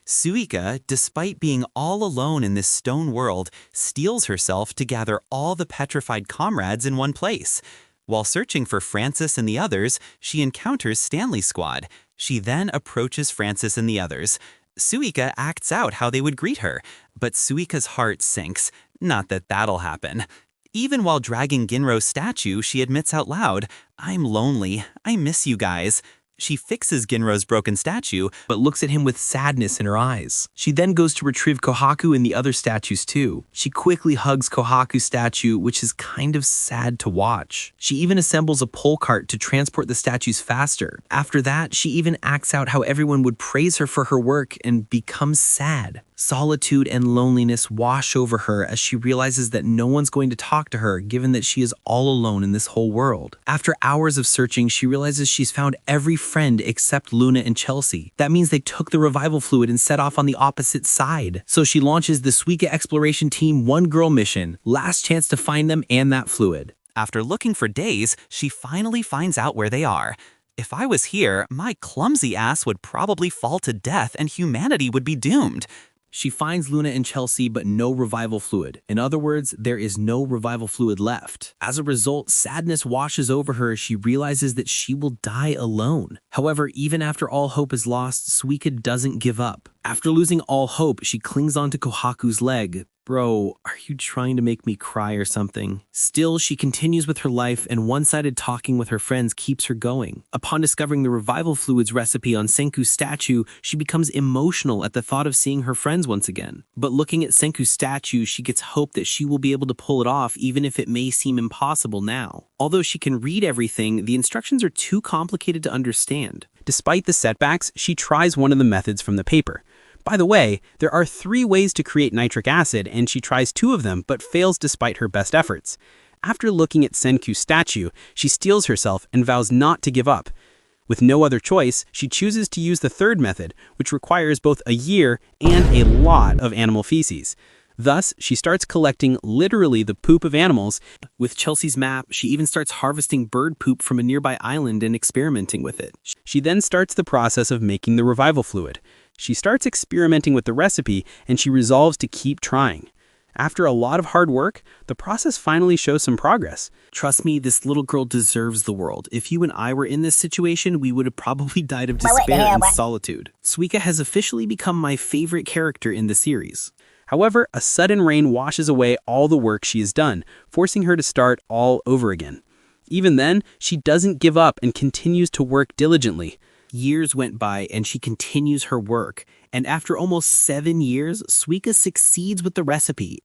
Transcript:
Suika, despite being all alone in this stone world, steels herself to gather all the petrified comrades in one place. While searching for Francis and the others, she encounters Stanley's squad. She then approaches Francis and the others. Suika acts out how they would greet her, but Suika's heart sinks. Not that that'll happen. Even while dragging Ginro's statue, she admits out loud, "I'm lonely. I miss you guys." She fixes Ginro's broken statue, but looks at him with sadness in her eyes. She then goes to retrieve Kohaku and the other statues too. She quickly hugs Kohaku's statue, which is kind of sad to watch. She even assembles a pole cart to transport the statues faster. After that, she even acts out how everyone would praise her for her work and becomes sad. Solitude and loneliness wash over her as she realizes that no one's going to talk to her given that she is all alone in this whole world. After hours of searching, she realizes she's found every friend except Luna and Chelsea. That means they took the revival fluid and set off on the opposite side. So she launches the Suika Exploration Team One Girl mission, last chance to find them and that fluid. After looking for days, she finally finds out where they are. If I was here, my clumsy ass would probably fall to death and humanity would be doomed. She finds Luna and Chelsea, but no revival fluid. In other words, there is no revival fluid left. As a result, sadness washes over her as she realizes that she will die alone. However, even after all hope is lost, Suika doesn't give up. After losing all hope, she clings onto Kohaku's leg. Bro, are you trying to make me cry or something? Still, she continues with her life, and one-sided talking with her friends keeps her going. Upon discovering the revival fluids recipe on Senku's statue, she becomes emotional at the thought of seeing her friends once again. But looking at Senku's statue, she gets hope that she will be able to pull it off even if it may seem impossible now. Although she can read everything, the instructions are too complicated to understand. Despite the setbacks, she tries one of the methods from the paper. By the way, there are 3 ways to create nitric acid, and she tries 2 of them but fails despite her best efforts. After looking at Senku's statue, she steels herself and vows not to give up. With no other choice, she chooses to use the 3rd method, which requires both a year and a lot of animal feces. Thus, she starts collecting literally the poop of animals. With Chelsea's map, she even starts harvesting bird poop from a nearby island and experimenting with it. She then starts the process of making the revival fluid. She starts experimenting with the recipe, and she resolves to keep trying. After a lot of hard work, the process finally shows some progress. Trust me, this little girl deserves the world. If you and I were in this situation, we would have probably died of despair and solitude. Suika has officially become my favorite character in the series. However, a sudden rain washes away all the work she has done, forcing her to start all over again. Even then, she doesn't give up and continues to work diligently. Years went by and she continues her work. And after almost 7 years, Suika succeeds with the recipe